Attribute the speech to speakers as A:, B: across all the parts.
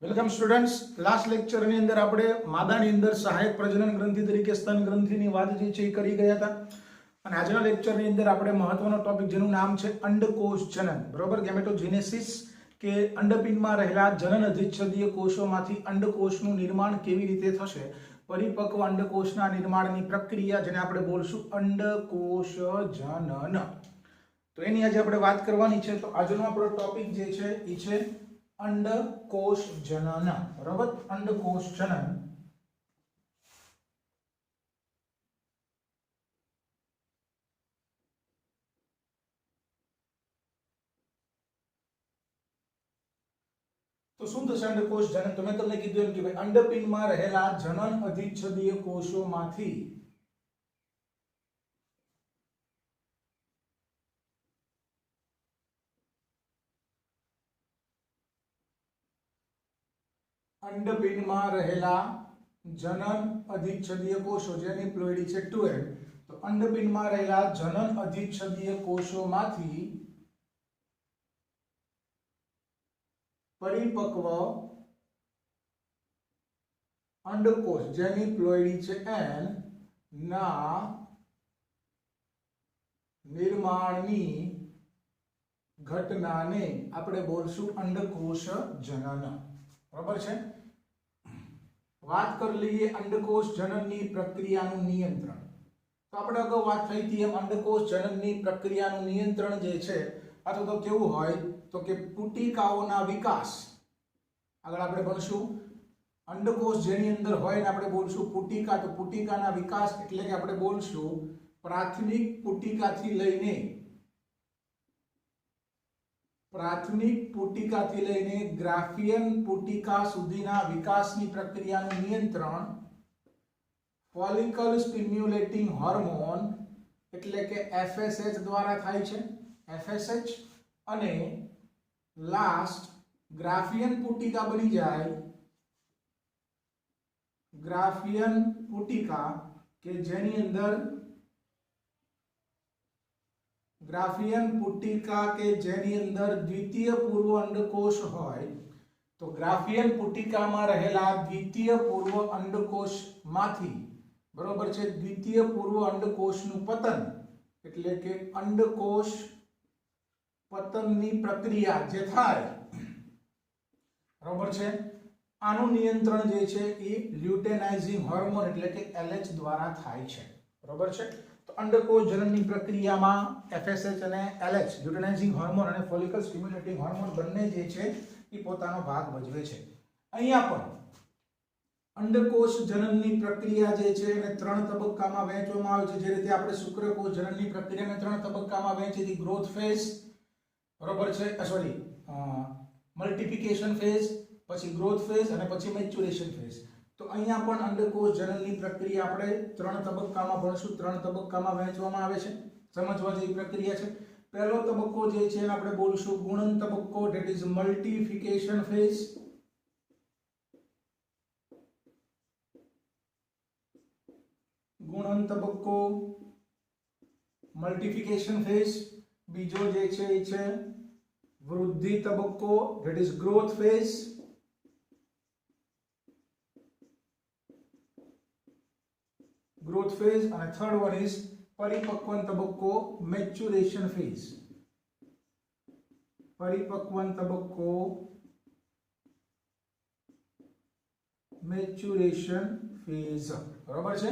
A: Welcome students. Last લેક્ચરની અંદર આપણે માદાની અંદર સહાયક પ્રજનન ગ્રંથિ તરીકે સ્તન ગ્રંથિની વાત જે છે એ કરી ગયા હતા. અને આજના લેક્ચરની અંદર આપણે મહત્વનો ટોપિક જેનું નામ છે અંડકોષ જનન, બરોબર, ગેમેટોજેનેસિસ, કે અંડપિંડમાં રહેલા જનન અધિચ્છદીય કોષોમાંથી અંડકોષનું નિર્માણ કેવી રીતે થશે, પરિપક્વ અંડકોષના નિર્માણની પ્રક્રિયા, જેને આપણે બોલશું અંડકોષ જનન. તો એની આજે આપણે વાત કરવાની છે. તો આજનો આપણો ટોપિક જે છે એ છે અંડકોષ જનન, બરાબર, અંડકોષ જનન. તો શું થશે અંડકોષ જનન? તો મેં તમને કીધું એમ કે ભાઈ અંડપિંડમાં રહેલા જનન અધિચ્છદીય કોષોમાંથી અંડપિંડમાં રહેલા જનન અધિચ્છદીય કોષો, જેની પ્લોઇડી છે 2m, તો અંડપિંડમાં રહેલા જનન અધિચ્છદીય કોષોમાંથી પરિપક્વ અંડકોષ, જેની પ્લોઇડી છે n, ના નિર્માણની ઘટનાને આપણે બોલશું અંડકોષ જનન, બરાબર છે. વાત કરી લઈએ અંડકોષ જનનની પ્રક્રિયાનું નિયંત્રણ. તો આપણે અગાઉ વાત થઈ હતી એમ અંડકોષ જનનની પ્રક્રિયાનું નિયંત્રણ જે છે અથવા તો કેવું હોય તો કે પુટિકાઓના વિકાસ. આગળ આપણે ભણશું અંડકોષ જેની અંદર હોય ને આપણે બોલશું પુટિકા. તો પુટિકાના વિકાસ એટલે કે આપણે બોલશું પ્રાથમિક પુટિકાથી લઈને ગ્રાફિયન પુટિકા સુધીના વિકાસની પ્રક્રિયાનું નિયંત્રણ ફોલિકલ સ્ટિમ્યુલેટિંગ હોર્મોન એટલે કે FSH દ્વારા થાય છે, FSH. અને લાસ્ટ ગ્રાફિયન પુટિકા બની જાય, ગ્રાફિયન પુટિકા કે જેની અંદર દ્વિતીય પૂર્વ અંડકોષ હોય. તો ગ્રાફિયન પુટિકામાં રહેલા દ્વિતીય પૂર્વ અંડકોષમાંથી, બરોબર છે, દ્વિતીય પૂર્વ અંડકોષનું પતન એટલે કે અંડકોષ પતનની પ્રક્રિયા જે થાય, બરોબર છે, આનું નિયંત્રણ જે છે એ લ્યુટેનાઇઝિંગ હોર્મોન એટલે કે LH દ્વારા થાય છે, બરોબર છે. તો અંડકોષ જનનની પ્રક્રિયામાં FSH અને LH, લ્યુટેનાઇઝિંગ હોર્મોન અને ફોલિકલ સ્ટિમ્યુલેટિંગ હોર્મોન બંને જે છે એ પોતાનો ભાગ ભજવે છે. અહીંયા પણ અંડકોષ જનનની પ્રક્રિયા જે છે એને 3 તબક્કામાં વહેંચવામાં આવે છે. જે રીતે આપણે શુક્રકોષ જનનની પ્રક્રિયાને 3 તબક્કામાં વહેંચી હતી, ગ્રોથ ફેઝ, બરોબર છે, મલ્ટિપ્લિકેશન ફેઝ, પછી ગ્રોથ ફેઝ અને પછી મેચ્યુરેશન ફેઝ. તો અહીંયા પણ અંડકોષ જનનની પ્રક્રિયા આપણે 3 તબક્કામાં ભણશું. 3 તબક્કામાં વહેંચવામાં આવે છે. સમજવા જેવી પ્રક્રિયા છે. પહેલો તબક્કો જે છે એને આપણે બોલશું ગુણન તબક્કો, ધેટ ઇઝ મલ્ટિફિકેશન ફેઝ. ગુણન તબક્કો, મલ્ટિફિકેશન ફેઝ. બીજો જે છે એ છે વૃદ્ધિ તબક્કો, ધેટ ઇઝ ગ્રોથ ફેઝ. અને થર્ડ વન ઇઝ પરિપક્વન તબક્કો, મેચ્યુરેશન ફેઝ. પરિપક્વન તબક્કો, મેચ્યુરેશન ફેઝ, બરોબર છે.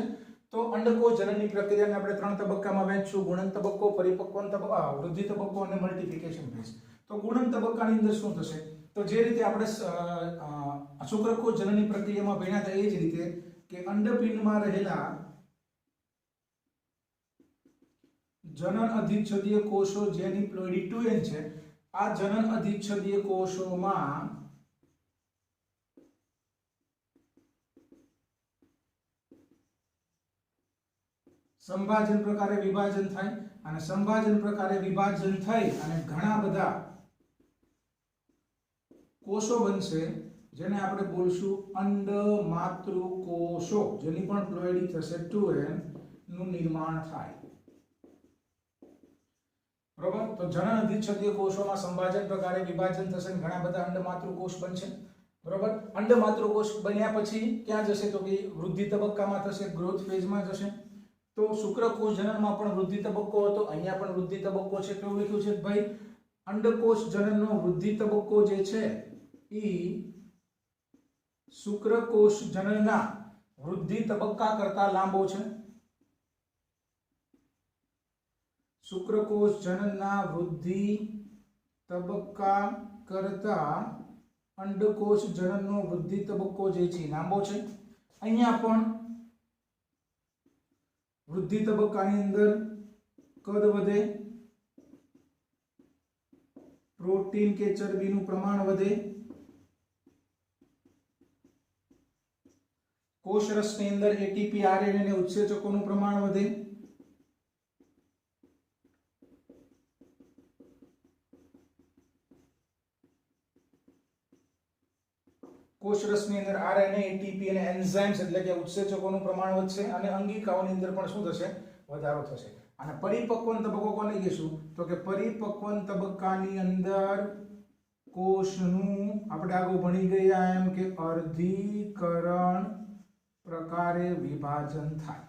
A: તો અંડકોષ જનનની પ્રક્રિયાને આપણે 3 તબક્કામાં વહેંચશું: ગુણન તબક્કો, પરિપક્વન તબક્કો, વૃદ્ધિ તબક્કો અને મલ્ટિપ્લિકેશન ફેઝ. તો ગુણન તબક્કાની અંદર શું થશે? તો જે રીતે આપણે શુક્રકોષ જનનની પ્રક્રિયામાં ભણ્યા હતા એ જ રીતે કે અંડપિંડમાં રહેલા જનન અધિચ્છદીય કોષો, જેની પ્લોઇડી 2n છે, આ જનન અધિચ્છદીય કોષોમાં સંભાજન પ્રકારે વિભાજન થાય અને સંભાજન પ્રકારે વિભાજન થઈ અને ઘણા બધા કોષો બનશે, જેને આપણે બોલશું અંડમાતૃકોષો, જેની પણ પ્લોઇડી થશે 2n નું નિર્માણ થાય, બરોબર. તો જનન અધિચ્છદીય કોષોમાં સંભાજન પ્રકારે વિભાજન થશે અને ઘણા બધા અંડમાતૃકોષ બનશે, બરોબર. અંડ માતૃકોષ બન્યા પછી ક્યાં જશે તો કે વૃદ્ધિ તબક્કામાં થશે, ગ્રોથ ફેઝમાં જશે. તો શુક્રકોષ જનનમાં પણ વૃદ્ધિ તબક્કો હતો, અહીંયા પણ વૃદ્ધિ તબક્કો છે. કેવું લખ્યું છે ભાઈ? અંડકોષ જનનનો વૃદ્ધિ તબક્કો જે છે ઈ શુક્રકોષ જનનના વૃદ્ધિ તબક્કા કરતા લાંબો છે. શુક્રકોષ જનનના વૃદ્ધિ તબક્કા કરતા અંડકોષ જનનનો વૃદ્ધિ તબક્કો જે છે લાંબો છે. અહીંયા પણ વૃદ્ધિ તબક્કાની અંદર કદ વધે, પ્રોટીન કે ચરબીનું પ્રમાણ વધે, કોષરસની અંદર એટીપી, આરએનએ અને ઉત્સેચકોનું પ્રમાણ વધે, કોષરસની અંદર આરએનએ, એટીપી અને એન્ઝાઇમ્સ એટલે કે ઉત્સેચકોનું પ્રમાણ વધશે અને અંગિકાઓની અંદર પણ શું થશે? વધારો થશે. અને પરિપક્વન તબક્કો કોને કહીશું તો કે પરિપક્વન તબક્કાની અંદર કોષનું આપણે આગળ ભણી ગયા એમ કે અર્ધીકરણ પ્રકારે વિભાજન થાય.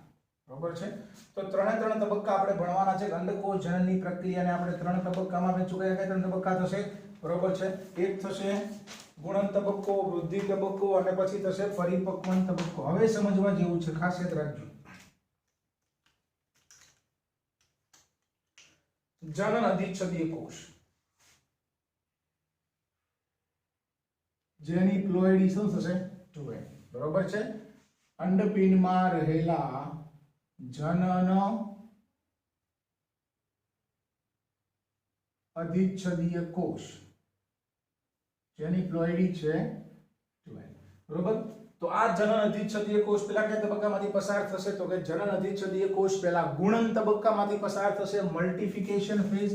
A: બરોબર છે. તો ત્રણ તબક્કા આપણે ભણવાના છે. અંડકોષ જનનની પ્રક્રિયાને આપણે 3 તબક્કામાં વહેંચી ગયા. કયા 3 તબક્કા થશે? બરોબર છે. એક થશે ગુણન તબક્કો, વૃદ્ધિ તબક્કો અને પછી થશે પરિપક્વન તબક્કો. હવે સમજવા જેવું છે, ખાસ યાદ રાખજો. જનન અધિચ્છદીય કોષ જેની પ્લોઇડી શું થશે? 2n. બરોબર છે. અંડપિંડમાં રહેલા જનન અધિચ્છદીય કોષ જેની પ્લોઇડી છે 2n. બરોબર. તો આ જનન અધિચ્છદીય કોષ પેલા કયા તબક્કામાંથી પસાર થશે તો કે જનન અધિચ્છદીય કોષ પેલા ગુણન તબક્કામાંથી પસાર થશે, મલ્ટીફિકેશન ફેઝ.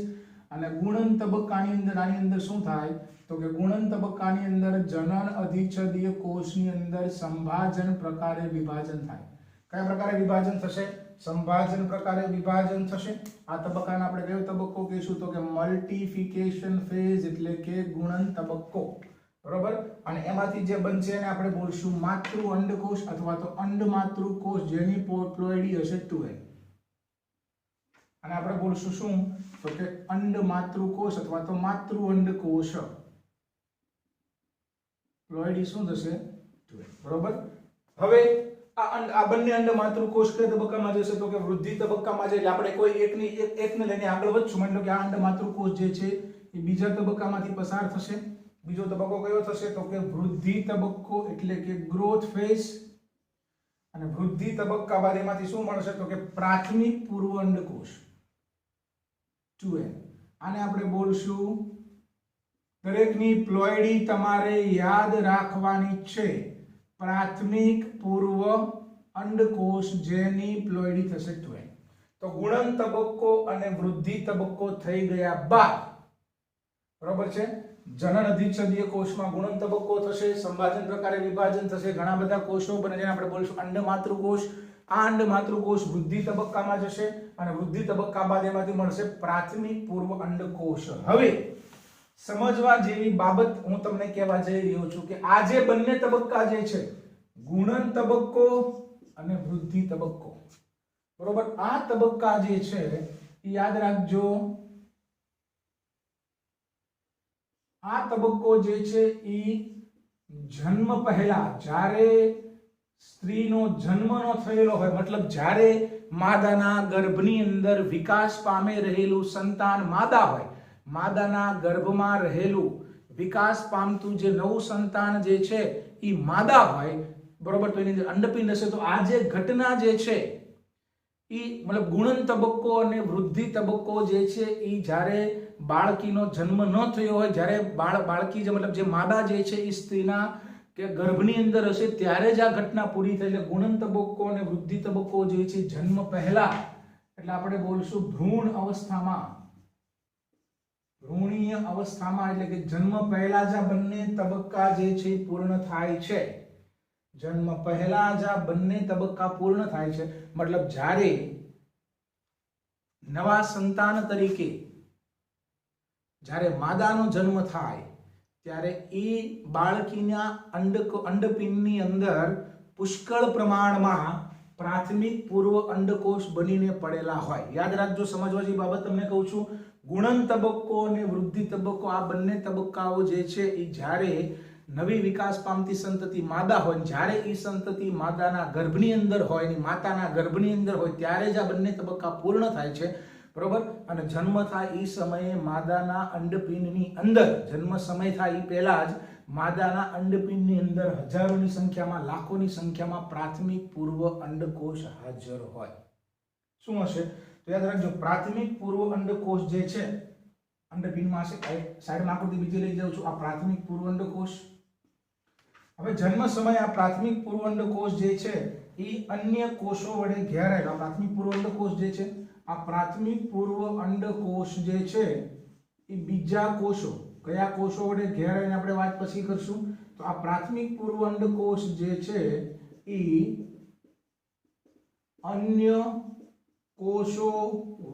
A: અને ગુણન તબક્કાની અંદર આની અંદર શું થાય તો કે ગુણન તબક્કાની અંદર જનન અધિચ્છદીય કોષની અંદર સંભાજન પ્રકારે વિભાજન થાય. કયા પ્રકારે વિભાજન થશે? સંભાજન પ્રકારે વિભાજન થશે. આ તબક્કાને આપણે કયો તબક્કો કહીશું તો કે મલ્ટીફિકેશન ફેઝ એટલે કે ગુણન તબક્કો. બરોબર. અને એમાંથી જે બનશે એને આપણે બોલશું માતૃ અંડકોષ અથવા તો અંડમાતૃ કોષ જેની પ્લોઇડી હશે 2n. અને આપણે બોલશું શું તો કે અંડમાતૃ કોષ અથવા તો માતૃ અંડકોષ. પ્લોઇડી શું થશે? 2n. બરોબર. હવે આ બંને અંડમાતૃ કોષ કયા તબક્કામાં જશે તો કે વૃદ્ધિ તબક્કામાં જાય. એટલે આપણે કોઈ એકને લઈને આગળ વધશું. માની લો કે આ અંડમાતૃ કોષ જે છે એ બીજા તબક્કામાંથી પસાર થશે. બીજો તબક્કો કયો થશે તો કે વૃદ્ધિ તબક્કો એટલે કે ગ્રોથ ફેઝ. અને વૃદ્ધિ તબક્કા બાદ એમાંથી શું મળશે તો કે પ્રાથમિક પૂર્વ અંડકોષ 2n. આને આપણે બોલશું, દરેકની પ્લોઇડી તમારે યાદ રાખવાની છે, પ્રાથમિક પૂર્વ અંડકોષ જેની પ્લોઇડી થશે 2n. તો ગુણન તબક્કો અને વૃદ્ધિ તબક્કો થઈ ગયા બાદ બરોબર છે જનન અધિચ્છદીય કોષમાં ગુણન તબક્કો થશે, સંભાજન પ્રકારે વિભાજન થશે, ઘણા બધા કોષો બને જેને આપણે બોલશું અંડમાતૃ કોષ. આ અંડમાતૃ કોષ વૃદ્ધિ તબક્કામાં જશે અને વૃદ્ધિ તબક્કા બાદ એમાંથી મળશે પ્રાથમિક પૂર્વ અંડકોષ. હવે સમજવા જેવી બાબત હું તમને કહેવા જઈ રહ્યો છું કે આ જે બંને તબક્કા જે છે ગુણન તબક્કો અને વૃદ્ધિ તબક્કો, બરોબર, આ તબક્કા જે છે એ યાદ રાખજો. આ તબક્કો જે છે એ જન્મ પહેલા જ્યારે સ્ત્રીનો જન્મ ન થયેલો હોય, મતલબ જ્યારે માદાના ગર્ભની અંદર વિકાસ પામે રહેલું સંતાન માદા હોય, માદાના ગર્ભમાં રહેલું વિકાસ પામતું જે નવું સંતાન જે છે એ માદા હોય, બરોબર, તો એની અંદર અંડપિંડ હશે. તો આ જે ઘટના જે છે એ મતલબ ગુણન તબક્કો અને વૃદ્ધિ તબક્કો જે છે એ જ્યારે બાળકીનો જન્મ ન થયો હોય, જ્યારે બાળકી જે મતલબ જે માદા જે છે એ સ્ત્રીના કે ગર્ભની અંદર હશે ત્યારે જ આ ઘટના પૂરી થઈ. એટલે ગુણન તબક્કો અને વૃદ્ધિ તબક્કો જે છે જન્મ પહેલા એટલે આપણે બોલશું ભ્રૂણ અવસ્થામાં, ભ્રૂણીય અવસ્થામાં, એટલે કે જન્મ પહેલા જ આ બંને તબક્કા જે છે પૂર્ણ થાય છે. જન્મ પહેલા જ આ બંને તબક્કા પૂર્ણ થાય છે. મતલબ જ્યારે નવા સંતાન તરીકે જ્યારે માદાનો જન્મ થાય ત્યારે એ બાળકીના અંડપિંડની અંદર પુષ્કળ પ્રમાણમાં પ્રાથમિક પૂર્વ અંડકોષ બનીને પડેલા હોય. યાદ રાખજો, સમજવા જેવી બાબત તમને કહું છું. ગુણન તબક્કો અને વૃદ્ધિ તબક્કો, આ બંને તબક્કાઓ જે છે એ જ્યારે નવી વિકાસ પામતી સંતતિ માદા હોય, જ્યારે એ સંતતિ માદાના ગર્ભની અંદર હોય ને માતાના ગર્ભની અંદર હોય ત્યારે જ આ બંને તબક્કા પૂર્ણ થાય છે. બરોબર. અને જન્મ થાય એ સમયે માદાના અંડપિંડની અંદર, જન્મ સમય થાય એ પહેલા જ માદાના અંડપિંડની અંદર હજારોની સંખ્યામાં, લાખોની સંખ્યામાં પ્રાથમિક પૂર્વ અંડકોષ હાજર હોય. શું હશે? તો યાદ રાખજો, પ્રાથમિક પૂર્વ અંડકોષ જે છે અંડપિંડમાં હશે. સાઈડમાં આકૃતિ બીજી લઈ જાઉં છું. આ પ્રાથમિક પૂર્વ અંડકોષ. હવે જન્મ સમયે આ પ્રાથમિક પૂર્વ અંડકોષ જે છે એ અન્ય કોષો વડે ઘેરાયેલો, પ્રાથમિક પૂર્વ અંડકોષ જે છે, આ પ્રાથમિક પૂર્વ અંડકોષ જે છે એ બીજા કોષો, કયા કોષો વડે ઘેરાઈને આપણે વાત પછી કરશું. તો આ પ્રાથમિક પૂર્વ અંડકોષ જે છે એ અન્ય કોષો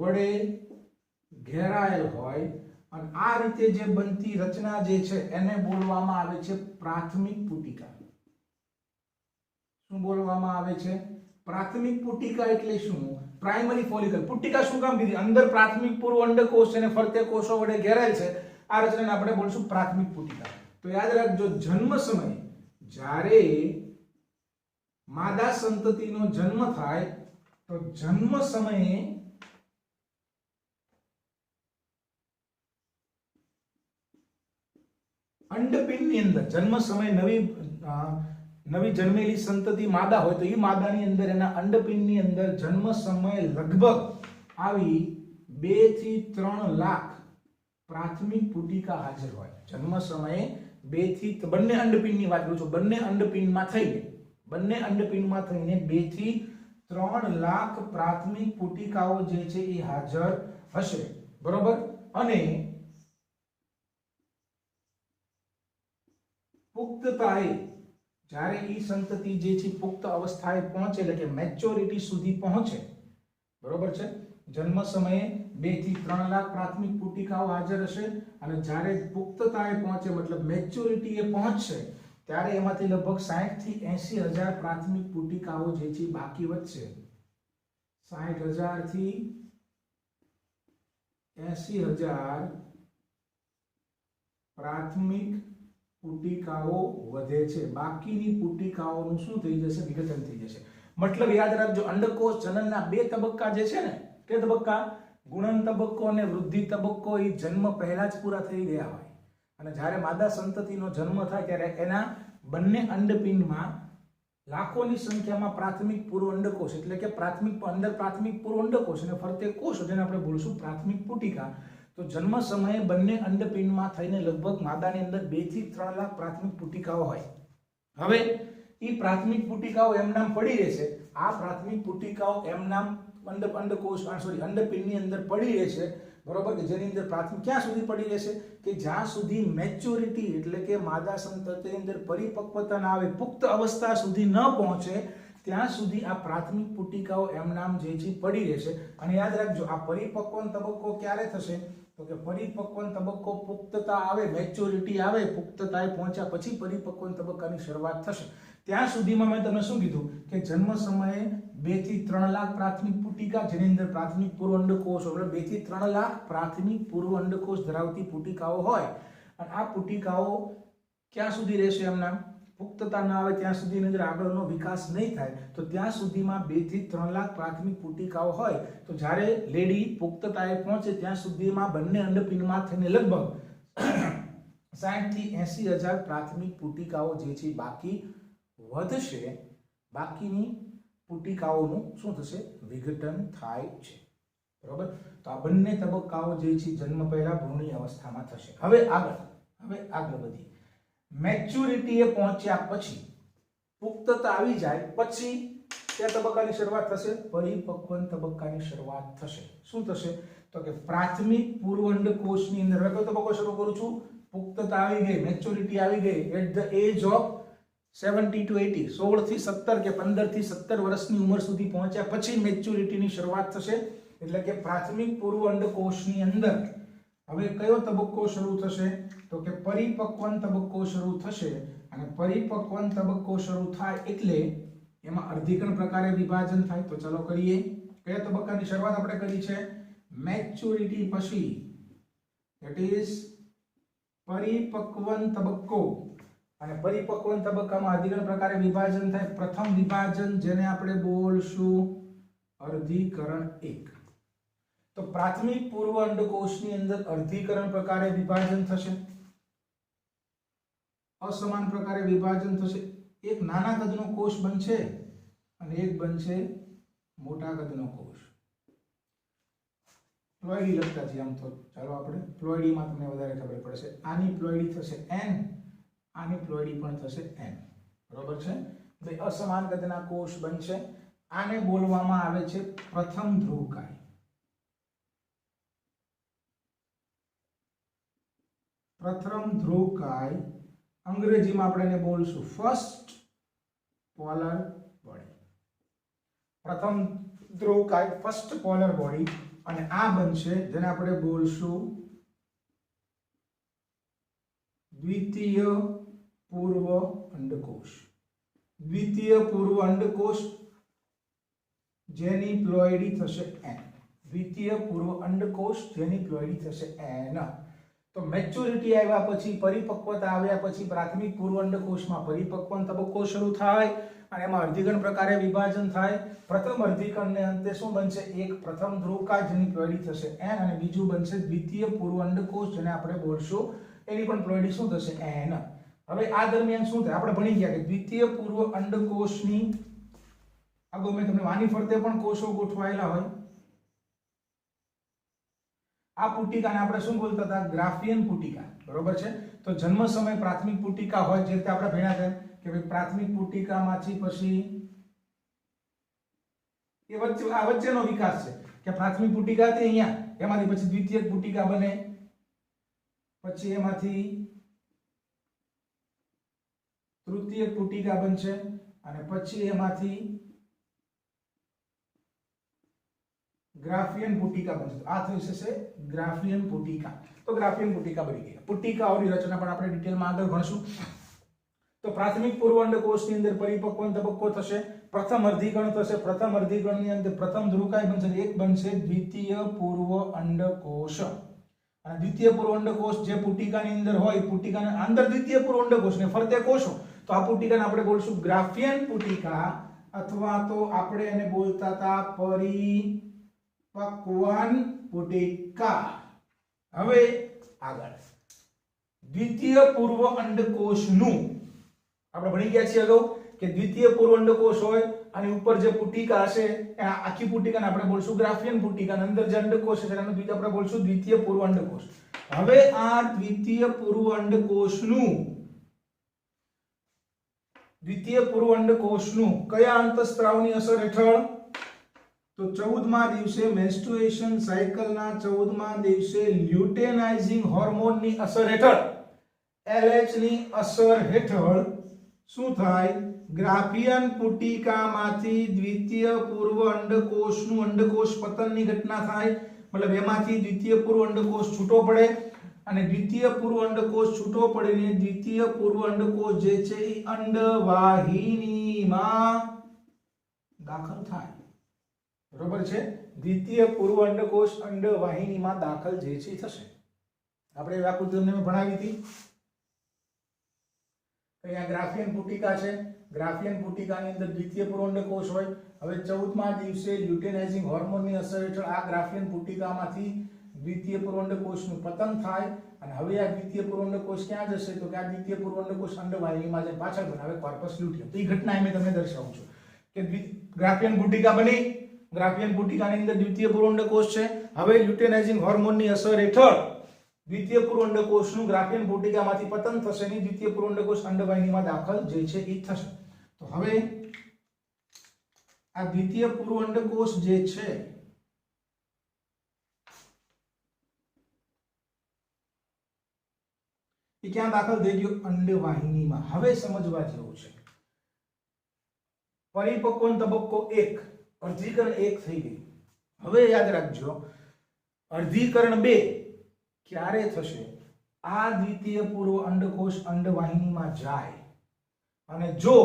A: વડે ઘેરાયેલ હોય અને આ રીતે જે બનતી રચના જે છે એને બોલવામાં આવે છે પ્રાથમિક પુટિકા. શું બોલવામાં આવે છે? પ્રાથમિક પુટિકા. એટલે શું? Primary follicle. પુટિકા શું કામ કીધી? અંદર પ્રાથમિક પૂર્વ અંડકોષ અને ફરતે કોષો વડે ઘેરાયેલ છે. આ રચનાને આપણે બોલશું પ્રાથમિક પુટિકા. તો યાદ રાખજો, જન્મ સમયે જ્યારે માદા સંતતિનો જન્મ થાય તો જન્મ સમયે અંડપિંડની અંદર, જન્મ સમયે નવી જન્મેલી સંતતિ માદા હોય તો એ માદાની અંદર, એના અંડપિંડની અંદર જન્મ સમયે લગભગ આવી 2 થી 3 લાખ પ્રાથમિક પુટિકા હાજર હોય. જન્મ સમયે 2 થી, બંને અંડપિંડની વાત કરું છું, બંને અંડપિંડમાં થઈને 2 થી 3 લાખ પ્રાથમિક પુટિકાઓ જે છે એ હાજર હશે. બરોબર. અને પુખ્તતાએ, જ્યારે એ સંતતિ જે છે પુખ્ત અવસ્થાએ પહોંચે, એટલે કે મેચ્યોરિટી સુધી પહોંચે, બરોબર છે, જન્મ સમયે 2 થી 3 લાખ પ્રાથમિક પુટિકાઓ હાજર હશે. અને જ્યારે પુખ્તતાએ પહોંચે, મતલબ મેચ્યોરિટી એ પહોંચશે, ત્યારે એમાંથી લગભગ 60 થી 80 હજાર પ્રાથમિક પુટિકાઓ જે છે બાકી વધશે. 60,000 થી 80,000 પ્રાથમિક પુટિકાઓ વધે છે. બાકીની પુટિકાઓનું શું થઈ જશે? વિઘટન થઈ જશે. મતલબ યાદ રાખજો, અંડકોષ જનનના 2 તબક્કા જે છે ને, કે તબક્કા ગુણન તબક્કો અને વૃદ્ધિ તબક્કો, એ જન્મ પહેલા જ પૂરા થઈ ગયા હોય. અને જ્યારે માદા સંતતિનો જન્મ થાય ત્યારે એના બંને અંડપિંડમાં લાખોની સંખ્યામાં પ્રાથમિક પૂર્વ અંડકોષ, એટલે કે પ્રાથમિક પૂર્વ અંડકોષ અને ફરતે કોષો, જેને આપણે બોલશું પ્રાથમિક પુટિકા. તો જન્મ સમયે બંને અંડપિંડમાં થઈને લગભગ માદાની અંદર 2 થી 3 લાખ પ્રાથમિક પુટિકાઓ હોય. હવે એ પ્રાથમિક પુટિકાઓ એમનામ પડી રહેશે. આ પ્રાથમિક પુટિકાઓ એમનામ અંડપિંડની અંદર પડી રહેશે. બરોબર. કે જેની અંદર પ્રાથમિક ક્યાં સુધી પડી રહેશે? કે જ્યાં સુધી મેચ્યોરિટી, એટલે કે માદા સંતતિની અંદર પરિપક્વતા ના આવે, પુખ્ત અવસ્થા સુધી ન પહોંચે, ત્યાં સુધી આ પ્રાથમિક પુટિકાઓ એમનામ જે છે પડી રહેશે. અને યાદ રાખજો, આ પરિપક્વન તબક્કો ક્યારે થશે? તો કે પરિપક્વન તબક્કો પુખ્તતા આવે, મેચ્યોરિટી આવે, પુખ્તતાએ પહોંચ્યા પછી પરિપક્વન તબક્કાની શરૂઆત થશે. ત્યાં સુધીમાં મેં તમને શું કીધું કે જન્મ સમયે 2 થી 3 લાખ પ્રાથમિક પુટિકા, જેની અંદર પ્રાથમિક પૂર્વ અંડકોષ, એટલે 2 થી 3 લાખ પ્રાથમિક પૂર્વ અંડકોષ ધરાવતી પુટિકાઓ હોય. અને આ પુટિકાઓ ક્યાં સુધી રહેશે? એમના પુખ્તતા ન આવે ત્યાં સુધી અંદર આગળનો વિકાસ નહીં થાય, તો ત્યાં સુધીમાં 2 થી 3 લાખ પ્રાથમિક પુટિકાઓ હોય. તો જ્યારે લેડી પુખ્તતાએ પહોંચે ત્યાં સુધીમાં બંને અંડપિંડમાં થઈને લગભગ 60 થી 80 હજાર પ્રાથમિક પુટિકાઓ જે છે બાકી વધશે. બાકીની પુટિકાઓનું શું થશે? વિઘટન થાય છે. બરોબર. તો આ બંને તબક્કાઓ જે છે જન્મ પહેલા ભ્રૂણી અવસ્થામાં થશે. હવે આગળ વધી મેચ્યોરિટી એ પહોંચ્યા પછી, પુખ્તતા આવી જાય પછી કયા તબક્કાની શરૂઆત થશે? પરિપક્વન તબક્કાની શરૂઆત થશે. શું થશે? તો કે પ્રાથમિક પૂર્વ અંડકોષની અંદર, હવે કયો તબક્કો શરૂ કરું છું? પુખ્તતા આવી ગઈ, મેચ્યોરિટી આવી ગઈ, at the age of 70 to 80, 16 થી 17 કે 15 થી 17 વર્ષની ઉંમર સુધી પહોંચ્યા પછી મેચ્યોરિટીની શરૂઆત થશે. એટલે કે પ્રાથમિક પૂર્વ અંડકોષની અંદર હવે કયો તબક્કો શરૂ થશે તો કે પરિપક્વન તબક્કો શરૂ થશે અને પરિપક્વન તબક્કો શરૂ થાય એટલે એમાં અર્ધીકરણ પ્રકારે વિભાજન થાય તો ચાલો કરીએ કયા તબક્કાની શરૂઆત આપણે કરી છે મેચ્યોરિટી પછી ધેટ ઇઝ પરિપક્વન તબક્કો અને પરિપક્વન તબક્કામાં અર્ધીકરણ પ્રકારે વિભાજન થાય પ્રથમ વિભાજન જેને આપણે બોલશું અર્ધીકરણ 1 તો પ્રાથમિક પૂર્વ અંડકોષની અંદર અર્ધીકરણ પ્રકારે વિભાજન થશે असमान प्रकारे विभाजन थशे एक नाना कदनो कोष बनशे અને એક બનશે મોટા કદનો કોષ પ્લોઇડી લખતા છીએ આમ તો ચાલો આપણે પ્લોઇડી માં તમને વધારે ખબર પડશે આની પ્લોઇડી થશે n આની પ્લોઇડી પણ થશે n બરોબર છે બે અસમાન કદના કોષ બનશે આને બોલવામાં આવે છે પ્રથમ ધ્રુવકાય પ્રથમ ધ્રુવકાય अंग्रेजी में આપણે એને બોલશું ફર્સ્ટ પોલર બોડી પ્રથમ ધ્રુવકાય ફર્સ્ટ પોલર બોડી અને આ બનશે જેને આપણે બોલશું દ્વિતીય પૂર્વ અંડકોષ દ્વિતીય પૂર્વ અંડકોષ જેની પ્લોઇડી થશે n દ્વિતીય પૂર્વ અંડકોષ જેની પ્લોઇડી થશે n तो મેચ્યોરિટી આવ્યા પછી પરિપક્વતા આવ્યા પછી પ્રાથમિક પૂર્વ અંડકોષમાં પરિપક્વન તબક્કો શરૂ થાય અને એમાં અર્ધીકરણ પ્રકારે વિભાજન થાય પ્રથમ અર્ધીકરણને અંતે શું બનશે એક પ્રથમ ધ્રુવકાય જેની પ્લોઇડી થશે n અને બીજું બનશે દ્વિતીય પૂર્વ અંડકોષ જેને આપણે બોલશું એની પણ પ્લોઇડી શું થશે n હવે આ દરમિયાન શું થાય આપણે ભણી ગયા કે દ્વિતીય પૂર્વ અંડકોષની આગળ મેં તમને વાની ફરતે પણ કોષો ગોઠવાયેલા હોય આ પુટિકાને આપણે શું બોલતા હતા ગ્રાફિયન પુટિકા બરોબર છે તો જન્મ સમય પ્રાથમિક પુટિકા હોય જે રીતે આપણે ભણ્યા હતા કે ભાઈ પ્રાથમિક પુટિકામાંથી પછી એ વચ્ચેનો વિકાસ છે કે પ્રાથમિક પુટિકા હતી અહીંયા એમાંથી પછી દ્વિતીયક પુટિકા બને પછી એમાંથી તૃતીયક પુટિકા બનશે અને પછી એમાંથી ग्राफियन पुटिका बन आ થઈ જશે ગ્રાફિયન પુટિકા તો ગ્રાફિયન પુટિકા બની ગઈ પુટિકાઓની રચના પણ આપણે ડિટેલમાં આગળ ભણશું તો પ્રાથમિક પૂર્વ અંડકોષની અંદર પરિપક્વન તબક્કો થશે પ્રથમ અર્ધીકરણ થશે પ્રથમ અર્ધીકરણની અંદર પ્રથમ ધ્રુવકાય બનશે એક બનશે દ્વિતીય પૂર્વ અંડકોષ અને દ્વિતીય પૂર્વ અંડકોષ જે પુટિકાની અંદર હોય પુટિકાના અંદર દ્વિતીય પૂર્વ અંડકોષને ફરતે કોષો તો આ પુટિકાને આપણે બોલશું ગ્રાફિયન પુટિકા અથવા તો આપણે એને બોલતા હતા परिपक्वन पुटिका હવે આગળ દ્વિતીય પૂર્વ અંડકોષનું આપણે ભણી ગયા છીએ અગાઉ કે દ્વિતીય પૂર્વ અંડકોષ હોય અને ઉપર જે પુટિકા હશે આ આખી પુટિકાને આપણે બોલશું ગ્રાફિયન પુટિકા અને અંદર જે અંડકોષ છે એનું બીજું આપણે બોલશું દ્વિતીય પૂર્વ અંડકોષ હવે આ દ્વિતીય પૂર્વ અંડકોષનું દ્વિતીય પૂર્વ અંડકોષનું કયા અંતઃસ્ત્રાવની અસર હેઠળ तो 14મા દિવસે મેન્સ્ટ્રુએશન સાયકલના 14મા દિવસે લ્યુટેનાઇઝિંગ હોર્મોનની અસર હેઠળ LH ની અસર હેઠળ શું થાય ગ્રાફિયન પુટિકામાંથી દ્વિતીય પૂર્વ અંડકોષનું અંડકોષ પતનની ઘટના થાય મતલબ એમાંથી દ્વિતીય પૂર્વ અંડકોષ છૂટો પડે અને દ્વિતીય પૂર્વ અંડકોષ છૂટો પડીને દ્વિતીય પૂર્વ અંડકોષ જે છે એ અંડવાહિનીમાં દાખલ થાય બરોબર છે દ્વિતીય પૂર્વ અંડકોષ અંડવાહિનીમાં દાખલ જે છે થશે આપણે એ આકૃતિ તમને ભણાવી હતી અહીંયા ગ્રાફિયન પુટિકા છે ગ્રાફિયન પુટિકાની અંદર દ્વિતીય પૂર્વ અંડકોષ હોય હવે 14મા દિવસે લ્યુટેનાઇઝિંગ હોર્મોનની અસર હેઠળ આ ગ્રાફિયન પુટિકામાંથી દ્વિતીય પૂર્વ અંડકોષનું પતન થાય અને હવે આ દ્વિતીય પૂર્વ અંડકોષ ક્યાં જશે તો કે આ દ્વિતીય પૂર્વ અંડકોષ અંડવાહિનીમાં જે પાછળ બનાવે કોર્પસ લ્યુટિયમ તો એ ઘટના મેં તમને દર્શાવું છું કે ગ્રાફિયન પુટિકા બની ગ્રાફિયન પુટિકાની અંદર દ્વિતીય પૂર્વ અંડકોષ છે હવે લ્યુટેનાઇઝિંગ હોર્મોનની અસર હેઠળ દ્વિતીય પૂર્વ અંડકોષનું ગ્રાફિયન પુટિકામાંથી પતન થશે ની દ્વિતીય પૂર્વ અંડકોષ અંડવાહિનીમાં દાખલ જે છે એ થશે તો હવે આ દ્વિતીય પૂર્વ અંડકોષ જે છે એ ક્યાં દાખલ થઈ ગયો અંડવાહિનીમાં હવે સમજવા જેવું છે પરિપક્વન તબક્કો 1 અર્ધીકરણ 1 થઈ ગયું હવે યાદ રાખજો અર્ધીકરણ 2 ક્યારે થશે? આ દ્વિતીય પૂર્વ અંડકોષ અંડવાહિનીમાં જાય અને જો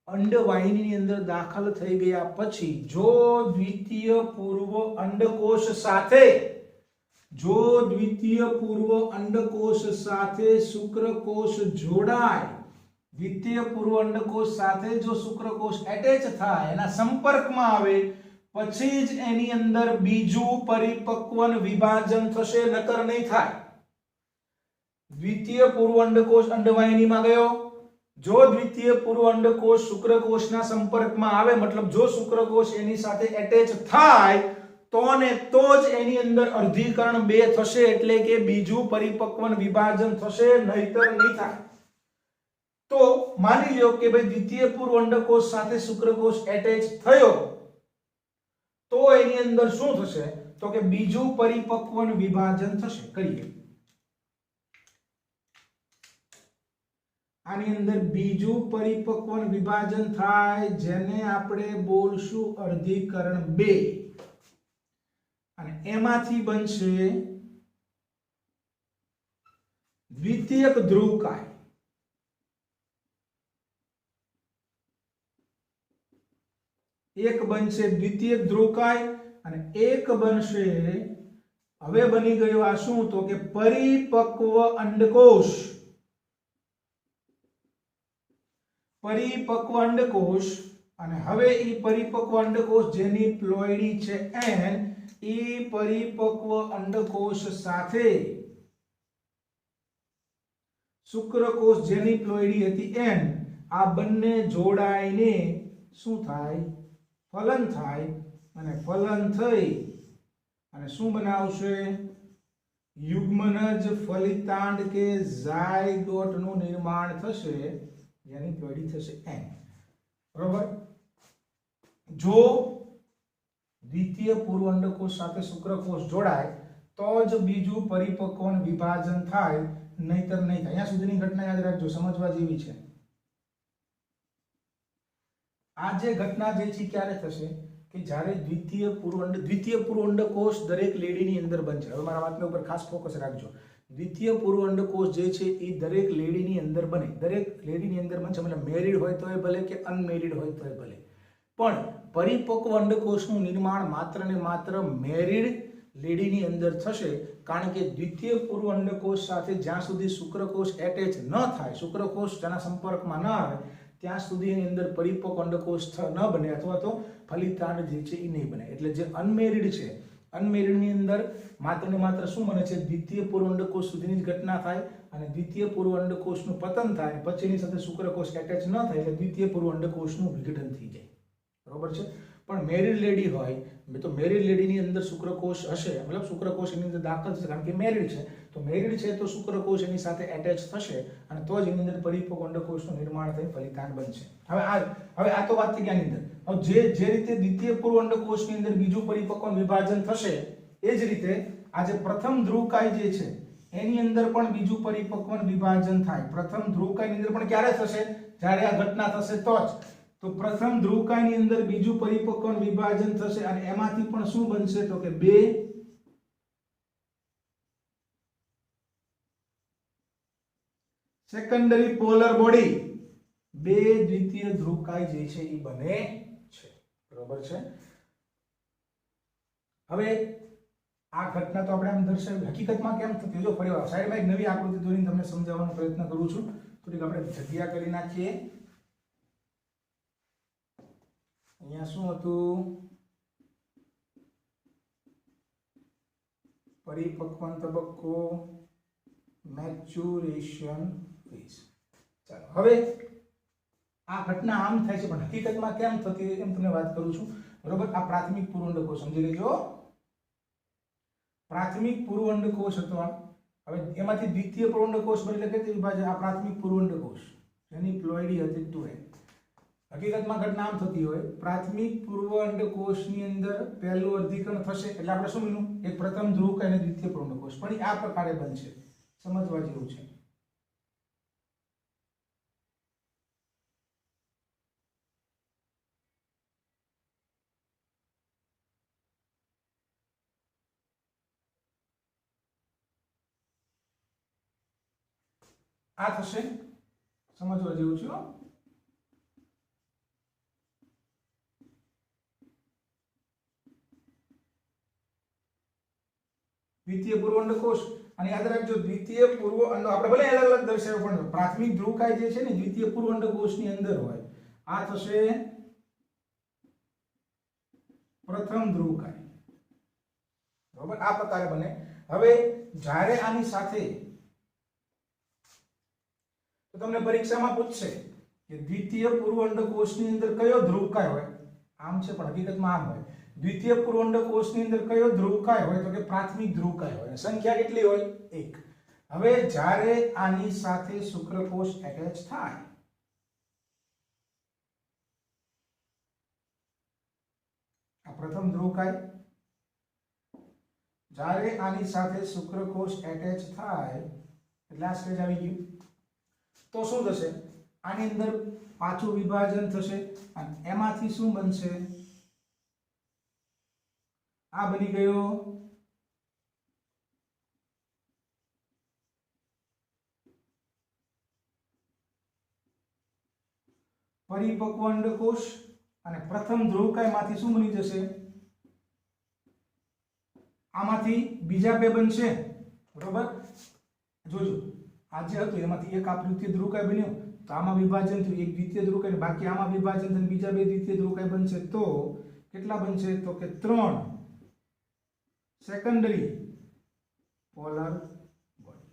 A: અંડવાહિનીની અંદર દાખલ થઈ ગયા પછી જો દ્વિતીય પૂર્વ અંડકોષ સાથે શુક્રકોષ જોડાય, દ્વિતીય પૂર્વ અંડકોષ સાથે જો શુક્રકોષ એટેચ થાય, એના સંપર્કમાં આવે, પછી જ એની અંદર બીજું પરિપક્વન વિભાજન થશે, નકર નહીં થાય. દ્વિતીય પૂર્વ અંડકોષ અંડવાહિનીમાં ગયો, જો દ્વિતીય પૂર્વ અંડકોષ શુક્રકોષના સંપર્કમાં આવે, મતલબ જો શુક્રકોષ એની સાથે એટેચ થાય તો ને તો જ એની અંદર અર્ધીકરણ 2 થશે, એટલે કે બીજું પરિપક્વન વિભાજન થશે, નહીતર નહીં થાય. તો માની લ્યો કે ભાઈ દ્વિતીય પૂર્વ અંડકોષ સાથે શુક્રકોષ એટેચ થયો તો એની અંદર શું થશે? તો કે બીજું પરિપક્વન વિભાજન થશે. કરીએ, આની અંદર બીજું પરિપક્વન વિભાજન થાય, જેને આપણે બોલશું અર્ધીકરણ 2, અને એમાંથી બનશે દ્વિતીયક ધ્રુવકાય. એક બનશે દ્વિતીયક ધ્રુવકાય અને એક બનશે, હવે બની ગયો આ શું? તો કે પરિપક્વ અંડકોષ. પરિપક્વ અંડકોષ, અને હવે ઈ પરિપક્વ અંડકોષ જેની પ્લોઈડી છે n, ઈ પરિપક્વ અંડકોષ સાથે શુક્રકોષ જેની પ્લોઈડી હતી n, આ બંને જોડાઈને શું થાય? ફલન થાય, અને ફલન થઈ અને શું બનાવશે? યુગ્મનજ ફલિતાંડ કે ઝાયગોટ નું નિર્માણ થશે, જેની પ્લોઈડી થશે n. બરોબર? જો દ્વિતીય પૂર્વ અંડકોષ સાથે શુક્રકોષ જોડાય તો જ બીજું પરિપક્વન વિભાજન થાય, નહીતર નહીં થાય. અહીંયા સુધીની ઘટના યાદ રાખજો, સમજવા જેવી છે. આ જે ઘટના જે છે ક્યારે થશે? કે જ્યારે દ્વિતીય પૂર્વ અંડકોષ દરેક લેડીની અંદર બનશે. હવે મારા વાતના ઉપર ખાસ ફોકસ રાખજો. દ્વિતીય પૂર્વ અંડકોષ જે છે એ દરેક લેડીની અંદર બને, દરેક લેડીની અંદર બનશે, મતલબ મેરિડ હોય તોય ભલે કે અનમેરિડ હોય તોય ભલે. પણ પરિપક્વ અંડકોષનું નિર્માણ માત્ર ને માત્ર મેરિડ લેડીની અંદર થશે, કારણ કે દ્વિતીય પૂર્વ અંડકોષ સાથે જ્યાં સુધી શુક્રકોષ એટેચ ન થાય, શુક્રકોષ તેના સંપર્કમાં ન આવે, ત્યાં સુધી એની અંદર પરિપક્વ અંડકોષ ન બને, અથવા તો ફલિતાંડ જે છે એ નહીં બને. એટલે જે અનમેરિડ છે, અનમેરિડની અંદર માત્ર ને માત્ર શું બને છે? દ્વિતીય પૂર્વ અંડકોષ સુધીની જ ઘટના થાય, અને દ્વિતીય પૂર્વ અંડકોષનું પતન થાય, પછી એની સાથે શુક્રકોષ એટેચ ન થાય, એટલે દ્વિતીય પૂર્વ અંડકોષનું વિઘટન થઈ જાય. બરોબર છે? પણ મેરિડ લેડી હોય તો મેરિડ લેડીની અંદર શુક્રકોષ હશે, મતલબ શુક્રકોષ એની અંદર દાખલ થશે, કારણ કે મેરિડ છે. તો મેરિડ છે તો શુક્રકોષ એની સાથે એટેચ થશે, અને તો જ એની અંદર પરિપક્વ અંડકોષનું નિર્માણ થઈ ફલિતાંડ બનશે. હવે આ તો વાત થઈ ગયા. અંદર હવે જે રીતે દ્વિતીય પૂર્વ અંડકોષની અંદર બીજું પરિપક્વ વિભાજન થશે, એ જ રીતે આ જે પ્રથમ ધ્રુવકાય જે છે એની અંદર પણ બીજું પરિપક્વ વિભાજન થાય. પ્રથમ ધ્રુવકાયની અંદર પણ ક્યારે થશે? જ્યારે આ ઘટના થશે તો જ. તો પ્રથમ ધ્રુવકાયની અંદર બીજું પરિપક્વ વિભાજન થશે, અને એમાંથી પણ શું બનશે? તો કે 2 સેકન્ડરી પોલર બોડી, 2 દ્વિતીય ધ્રુવકાય જે છે એ બને છે. બરોબર છે? હવે આ ઘટના તો આપણે આમ દર્શાવી, હકીકતમાં કેમ થતી? જો ફરી વાર સાઈડમાં એક નવી આકૃતિ દોરીને તમને સમજાવવાનો પ્રયત્ન કરું છું. થોડીક આપણે જગ્યા કરી નાખીએ. અહીંયા શું હતું? પરિપક્વન તબક્કો, મેચ્યુરેશન ફેઝ. ચાલો, હવે આ ઘટના આમ થાય છે, પણ હકીકતમાં કેમ થતી એમ તમને વાત કરું છું. બરોબર? આ પ્રાથમિક પૂર્વ અંડકોષ સમજી લેજો. પ્રાથમિક પૂર્વ અંડકોષ હતો. હવે એમાંથી દ્વિતીય પૂર્વ અંડકોષ બની એટલે કે વિભાજન. આ પ્રાથમિક પૂર્વ અંડકોષ એની પ્લોઈડી હતી 2n. હકીકતમાં ઘટના આમ થતી હોય, પ્રાથમિક પૂર્વ અંડકોષની અંદર પહેલું અર્ધીકરણ થશે, એટલે આપણે શું બન્યું? એક પ્રથમ ધ્રુવકાય અને દ્વિતીય પૂર્વ અંડકોષ. પણ આ પ્રકારે બનશે, સમજવા જેવું છે. આ થશે, સમજવા જેવું છે. દ્વિતીય પૂર્વ અંડકોષ. અને યાદ રાખજો દ્વિતીય પૂર્વ અંડ આપણે ભલે અલગ અલગ દર્શાવ્યો પણ પ્રાથમિક ધ્રુવકાય જે છે ને દ્વિતીય પૂર્વ અંડકોષની અંદર હોય. આ થશે પ્રથમ ધ્રુવકાય. બરાબર, આ પ્રકારે બને. હવે જ્યારે આની સાથે તો તમને પરીક્ષામાં પૂછશે કે દ્વિતીય પૂર્વ અંડકોષની અંદર કયો ધ્રુવકાય હોય. આમ છે પણ હકીકતમાં આમ હોય. દ્વિતીય પૂર્વ અંડકોષની અંદર કયો ધ્રુવકાય હોય તો કે પ્રાથમિક ધ્રુવકાય હોય. સંખ્યા કેટલી હોય? 1. હવે જ્યારે આની સાથે શુક્રકોષ એટેચ થાય, આ પ્રથમ ધ્રુવકાય, જ્યારે આની સાથે શુક્રકોષ એટેચ થાય એટલે આ સ્ટેજ આવી ગયું. તો શું થશે? આની અંદર પાછું વિભાજન થશે અને એમાંથી શું બનશે? આ બની ગયો પરિપક્વ અંડકોષ. અને પ્રથમ ધ્રુવકાયમાંથી શું બની જશે? આમાંથી બીજા બે બનશે. બરોબર, જોજો આ જે હતું એમાંથી એક આ દ્વિતીય ધ્રુવકાય બન્યું તો આમાં વિભાજન થયું, એક દ્વિતીય ધ્રુવકાય, બાકી આમાં વિભાજન થઈને બીજા બે દ્વિતીય ધ્રુવકાય બનશે. તો કેટલા બનશે? તો કે 3 secondary polar body.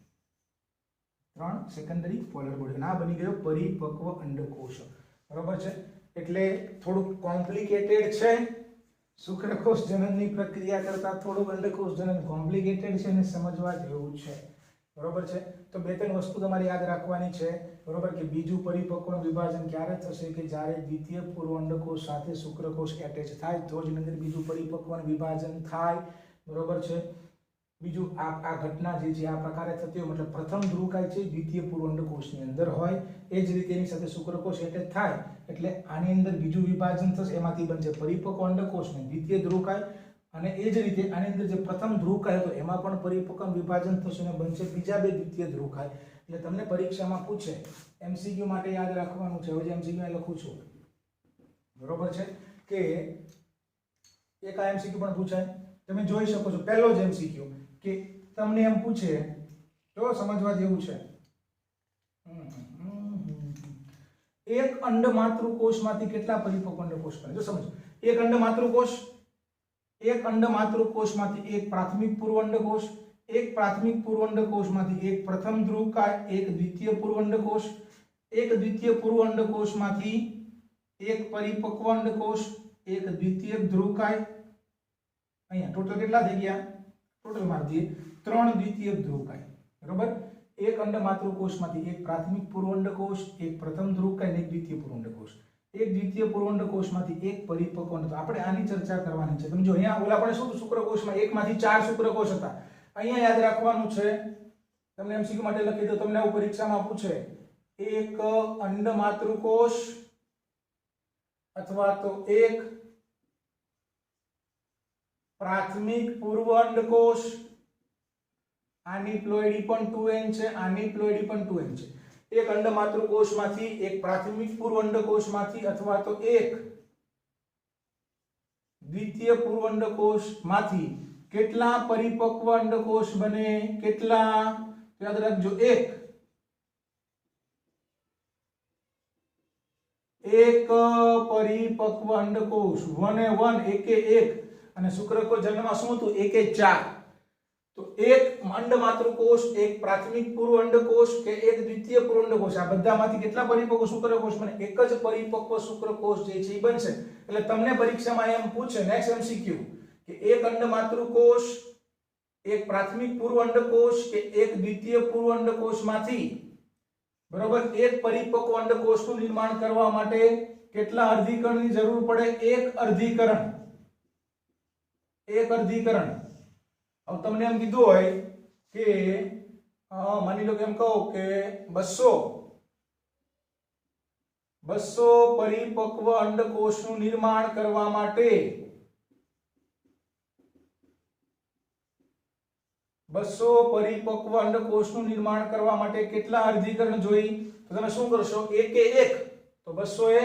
A: 3 secondary polar body. આ બની ગયો પરિપક્વ અંડકોષ. બરોબર છે. એટલે થોડું કોમ્પ્લિકેટેડ છે. શુક્રકોષ જનનની પ્રક્રિયા કરતા થોડું અંડકોષ જનન કોમ્પ્લિકેટેડ છે અને સમજવા જેવું છે. બરોબર છે. તો 2-3 વસ્તુ તમારે યાદ રાખવાની છે. બરોબર, કે બીજું પરિપક્વનું વિભાજન ક્યારે થશે? કે જ્યારે દ્વિતીય પૂર્વ અંડકોષ સાથે શુક્રકોષ એટેચ થાય તો જ અંદર બીજું પરિપક્વનું વિભાજન થાય. બરોબર છે. બીજું આ ઘટના જે છે આ પ્રકારે થતી હોય, મતલબ પ્રથમ ધ્રુવકાય છે દ્વિતીય પૂર્વ અંડકોષની અંદર હોય. એ જ રીતે એની સાથે શુક્રકોષ એટેચ થાય એટલે આની અંદર બીજું વિભાજન થશે, એમાંથી બનશે પરિપક્વ અંડકોષ ને દ્વિતીય ધ્રુવકાય. અને એ જ રીતે આની અંદર જે પ્રથમ ધ્રુવકાય હતો એમાં પણ પરિપક્વ વિભાજન થશે અને બનશે બીજા બે દ્વિતીય ધ્રુવકાય. એટલે તમને પરીક્ષામાં પૂછે, એમસીક્યુ માટે યાદ રાખવાનું છે. હવે એમસીક્યુ અહીં લખું છું. બરોબર છે કે એક આ એમસીક્યુ પણ પૂછાય. તમે જોઈ શકો છો પહેલો જ એમસીક્યુ કે તમને એમ પૂછે તો સમજવા જેવું છે. એક અંડ માતૃકોષમાંથી કેટલા પરિપક્વ અંડકોષ બને? જો સમજો, એક અંડ માતૃકોષમાંથી એક પ્રાથમિક પૂર્વ અંડકોષ, એક પ્રાથમિક પૂર્વ અંડકોષમાંથી એક પ્રથમ ધ્રુવકાય, એક દ્વિતીય પૂર્વ અંડકોષ, એક દ્વિતીય પૂર્વ અંડકોષમાંથી એક પરિપક્વ અંડકોષ, એક દ્વિતીય ધ્રુવકાય. અહીંયા ટોટલ કેટલા થઈ ગયા? ટોટલ મારી દઈએ 3 દ્વિતીય ધ્રુવકાય. બરોબર, એક અંડ માતૃકોષમાંથી એક પ્રાથમિક પૂર્વ અંડકોષ, એક પ્રથમ ધ્રુવકાય અને એક દ્વિતીય પૂર્વ અંડકોષ, એક દ્વિતીય પૂર્વ અંડકોષમાંથી એક પરિપક્વ અંડકોષ. આપણે આની ચર્ચા કરવાની છે. તમે જો અહીંયા ઓલા આપણે શું શુક્રકોષમાં એકમાંથી 4 શુક્રકોષ હતા. અહીંયા યાદ રાખવાનું છે, તમને એમસીક્યુ માટે લખી દો, તમને આવું પરીક્ષામાં પૂછે, એક અંડ માતૃકોષ અથવા તો એક પ્રાથમિક પૂર્વ અંડકોષ. આની પ્લોઈડી પણ 2n છે, આની પ્લોઈડી પણ 2n છે. એક અંડ માતૃકોષમાંથી એક પ્રાથમિક પૂર્વ અંડકોષમાંથી અથવા તો એક દ્વિતીય પૂર્વ અંડકોષમાંથી કેટલા પરિપક્વ અંડકોષ બને? કેટલા? યાદ રાખજો, એક પરિપક્વ અંડકોષ, 1 એ 1, 1 એ 1. અને શુક્રકોષ જન્મમાં શું હતું? 1 એ 4. તો એક અંડ માતૃકોષ, એક પ્રાથમિક પૂર્વ અંડકોષ કે એક દ્વિતીય પૂર્વ અંડકોષ, આ બધામાંથી કેટલા પરિપક્વ શુક્રકોષ બને? એક જ પરિપક્વ શુક્રકોષ જે છે એ બનશે. એટલે તમને પરીક્ષામાં એમ પૂછે, નેક્સ્ટ એમસીક્યુ, કે એક અંડ માતૃકોષ, એક પ્રાથમિક પૂર્વ અંડકોષ કે એક દ્વિતીય પૂર્વ અંડકોષમાંથી બરોબર એક પરિપક્વ અંડકોષનું નિર્માણ કરવા માટે કેટલા અર્ધીકરણની જરૂર પડે? એક અર્ધીકરણ. હવે તમને એમ કીધું હોય કે માની લો કે એમ કહો કે 200 પરિપક્વ અંડકોષનું નિર્માણ કરવા માટે 200 પરિપક્વ અંડકોષનું નિર્માણ કરવા માટે કેટલા અર્ધીકરણ જોઈ? તો તમે શું કરશો? 1 એ 1 તો 200 એ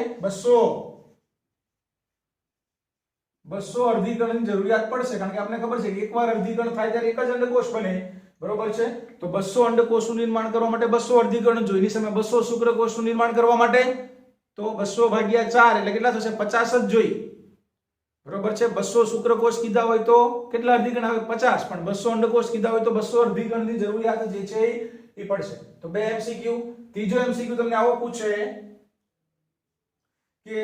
A: 200 અર્ધીકરણની જરૂરિયાત પડશે, કારણ કે આપણને ખબર છે કે એકવાર અર્ધીકરણ થાય ત્યારે એક જ અંડકોષ બને, બરોબર છે? તો 200 અંડકોષનું નિર્માણ કરવા માટે 200 અર્ધીકરણ જોઈએ. એની સામે 200 શુક્રકોષનું નિર્માણ કરવા માટે તો 200 ભાગ્યા 4 એટલે કેટલા થશે? 50 જ જોઈએ, બરોબર છે? 200 શુક્રકોષ કીધા હોય તો કેટલા અર્ધીકરણ આવે? 50. પણ 200 અંડકોષ કીધા હોય તો 200 અર્ધીકરણની જરૂરિયાત જે છે એ પડશે. તો બે એમસીક્યુ. ત્રીજો એમસીક્યુ તમને આવો પૂછે કે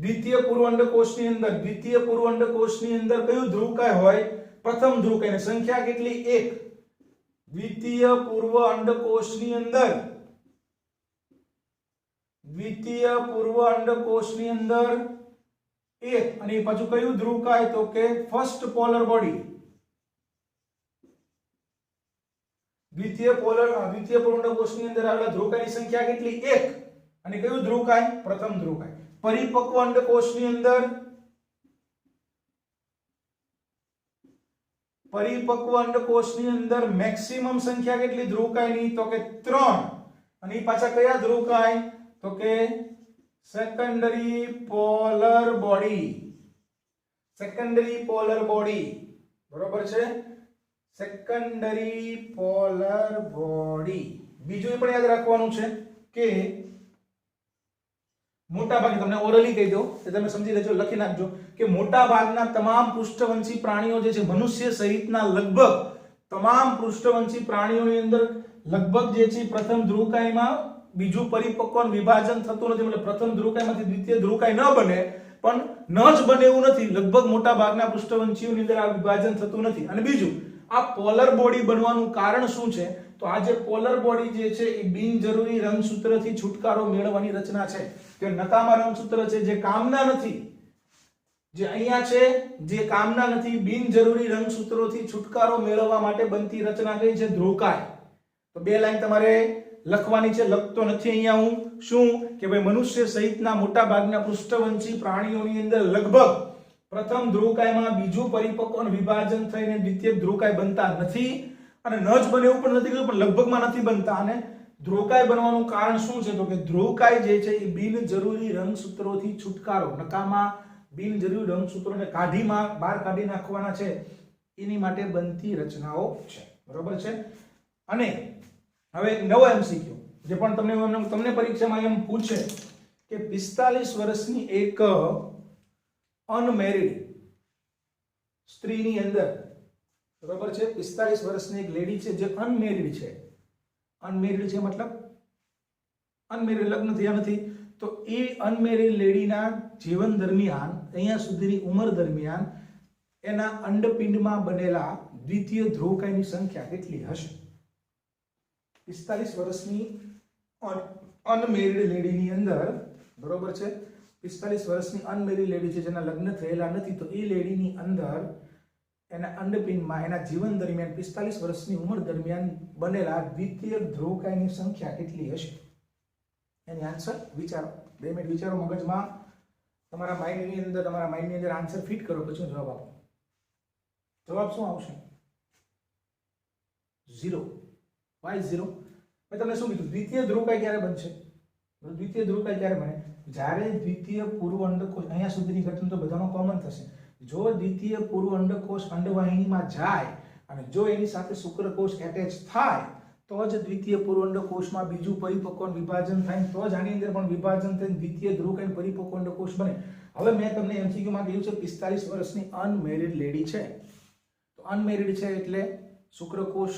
A: દ્વિતીય પૂર્વ અંડકોષની અંદર કયું ધ્રુવકાય હોય? પ્રથમ ધ્રુવકાયની સંખ્યા કેટલી? 1. દ્વિતીય પૂર્વ અંડકોષની અંદર એક, અને પાછું કયું ધ્રુવકાય? તો કે ફર્સ્ટ પોલર બોડી. દ્વિતીય પૂર્વ અંડકોષની અંદર આવેલા ધ્રુવકાયની સંખ્યા કેટલી? 1. અને કયું ધ્રુવકાય? પ્રથમ ધ્રુવકાય. પરિપક્વ અંડકોષની અંદર મેક્સિમમ સંખ્યા કેટલી ધ્રુવકાયની? તો કે 3. અને એ પાછા કયા ધ્રુવકાય? તો કે સેકન્ડરી પોલર બોડી. બરોબર છે? Secondary polar body. બીજું એ પણ યાદ રાખવાનું છે કે મોટા ભાગે તમને ઓરલી કહી દો કે તમે સમજી લેજો, લખી નાખજો કે મોટા ભાગના તમામ પૃષ્ઠવંશી પ્રાણીઓ જે છે, મનુષ્ય સહિતના લગભગ તમામ પૃષ્ઠવંશી પ્રાણીઓની અંદર લગભગ જે છે પ્રથમ ધ્રુવકાયમાં બીજું પરિપક્વ વિભાજન થતું નથી. એટલે પ્રથમ ધ્રુવકાયમાંથી દ્વિતીય ધ્રુવકાય ન બને, પણ ન જ બને એવું નથી. લગભગ મોટા ભાગના પૃષ્ઠવંશીઓની અંદર આ વિભાજન થતું નથી. અને બીજું, આ પોલર બોડી બનવાનું કારણ શું છે? તો આ જે પોલર બોડી જે છે એ બિનજરૂરી રંગસૂત્રથી છુટકારો મેળવવાની રચના છે. તે નકામા રંગસૂત્ર છે જે કામના નથી, જે અહીંયા છે જે કામના નથી. બિનજરૂરી રંગસૂત્રોથી છુટકારો મેળવવા માટે બનતી રચના કઈ છે? ધ્રુવકાય. તો બે લાઈન તમારે લખવાની છે, લખતો નથી અહીંયા હું. શું કે ભાઈ મનુષ્ય સહિતના મોટા ભાગના પૃષ્ઠવંશી પ્રાણીઓની અંદર લગભગ પ્રથમ ધ્રુવકાયમાં બીજું પરિપક્વ વિભાજન થઈને દ્વિતીય ધ્રુવકાય બનતા નથી. અને ન જ બને એવું પણ નથી કહ્યું, પણ લગભગમાં નથી બનતા. અને ધ્રુવકાય બનવાનું કારણ શું છે? તો કે ધ્રુવકાય જે છે એ બિનજરૂરી રંગસૂત્રોથી છુટકારો, નકામા બિનજરૂરી રંગસૂત્રોને બહાર કાઢી નાખવાના છે, એની માટે બનતી રચનાઓ છે. બરોબર છે? અને હવે નવો એમસીક્યુ જે પણ તમને પરીક્ષામાં એમ પૂછે કે 45 વર્ષની એક અનમેરિડ સ્ત્રીની અંદર, બરોબર છે, 45 વર્ષની એક લેડી છે જે અનમેરિડ છે. અનમેરિડ છે મતલબ અનમેરિડ, લગ્ન થયા નથી. તો એ અનમેરિડ લેડીના જીવન દરમિયાન, અહીંયા સુધીની ઉંમર દરમિયાન એના અંડપિંડમાં બનેલા દ્વિતીય ધ્રુવકાયની સંખ્યા કેટલી હશે? 45 વર્ષની અનમેરિડ લેડીની અંદર, બરોબર છે, 45 વર્ષની અનમેરિડ લેડી છે જેના લગ્ન થયેલા નથી, તો એ લેડીની અંદર એના અંડપિંડમાં એના જીવન દરમિયાન 45 વર્ષની ઉંમર દરમિયાન બનેલા દ્વિતીય ધ્રુવકાયની સંખ્યા કેટલી હશે? એની આન્સર વિચારો, 2 મિનિટ વિચારો, મગજમાં તમારા માઇન્ડની અંદર આન્સર ફિટ કરો, પછી જવાબ આપો. જવાબ શું આવશે? 0. Why 0? મેં તમને શું કીધું? દ્વિતીય ધ્રુવકાય ક્યારે બનશે? દ્વિતીય ધ્રુવકાય ક્યારે બને? જ્યારે દ્વિતીય પૂર્વ અંડકોષ, અહીંયા સુધીની ઘટના તો બધામાં કોમન થશે. જો દ્વિતીય પૂર્વ અંડકોષ અંડવાહિનીમાં જાય અને જો એની સાથે શુક્રકોષ એટેચ થાય તો જ દ્વિતીય પૂર્વ અંડકોષમાં બીજું પરિપક્વ વિભાજન થાય, તો જ આની અંદર પણ વિભાજન થઈને દ્વિતીય ધ્રુવકાય પરિપક્વ અંડકોષ બને. હવે મેં તમને એમસીક્યુમાં કહ્યું છે 45 વર્ષની અનમેરિડ લેડી છે. તો અનમેરિડ છે એટલે શુક્રકોષ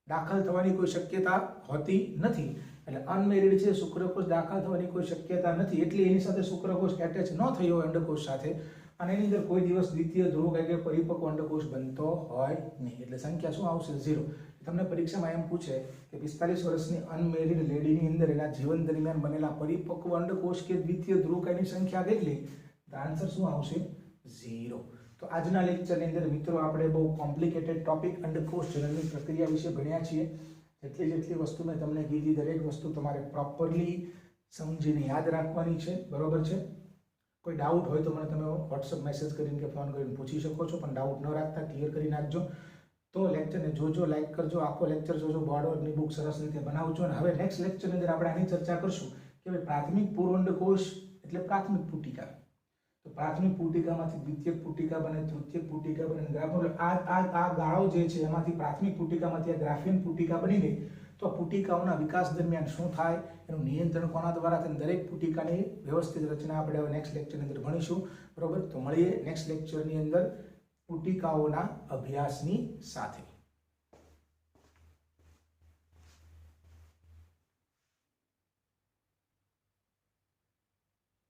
A: દાખલ થવાની કોઈ શક્યતા હોતી નથી. એટલે અનમેરિડ છે, શુક્રકોષ દાખલ થવાની કોઈ શક્યતા નથી, એટલે એની સાથે શુક્રકોષ એટેચ ન થયો હોય અંડકોષ સાથે, અને એની અંદર કોઈ દિવસ દ્વિતીય ધ્રુવકાય કે પરિપક્વ અંડકોષ બનતો હોય નહીં. એટલે સંખ્યા શું આવશે? 0. તમને પરીક્ષામાં એમ પૂછે કે 45 વર્ષની અનમેરિડ લેડીની અંદર એના જીવન દરમિયાન બનેલા પરિપક્વ અંડકોષ કે દ્વિતીય ધ્રુવકાયની સંખ્યા કેટલી? તો આન્સર શું આવશે? 0. તો આજના લેક્ચરની અંદર મિત્રો આપણે બહુ કોમ્પ્લિકેટેડ ટોપિક અંડકોષ જનનની પ્રક્રિયા વિશે ભણ્યા છીએ. જેટલી વસ્તુ મેં તમને કીધી દરેક વસ્તુ તમારે પ્રોપરલી સમજીને યાદ રાખવાની છે. બરોબર છે? કોઈ ડાઉટ હોય તો મને તમે વોટ્સઅપ મેસેજ કરીને કે ફોન કરીને પૂછી શકો છો, પણ ડાઉટ ન રાખતા ક્લિયર કરી નાખજો. તો લેક્ચરને જોજો, લાઈક કરજો, આખો લેક્ચર જોજો, બોર્ડ વર્કની બુક સરસ રીતે બનાવજો. અને હવે નેક્સ્ટ લેક્ચરની અંદર આપણે આની ચર્ચા કરશું કે ભાઈ પ્રાથમિક પૂર્વઅંડકોષ એટલે પ્રાથમિક પુટિકા. તો પ્રાથમિક પુટિકામાંથી દ્વિતીયક પુટિકા બને, તૃતીયક પુટિકા બને, ગ્રાફિયન આ ગાળો જે છે એમાંથી પ્રાથમિક પુટિકામાંથી આ ગ્રાફિયન પુટિકા બની ગઈ. તો આ પુટિકાઓના વિકાસ દરમિયાન શું થાય, એનું નિયંત્રણ કોના દ્વારા, તેમ દરેક પુટિકાની વ્યવસ્થિત રચના આપણે હવે નેક્સ્ટ લેક્ચરની અંદર ભણીશું. બરોબર, તો મળીએ નેક્સ્ટ લેક્ચરની અંદર પુટિકાઓના અભ્યાસની સાથે.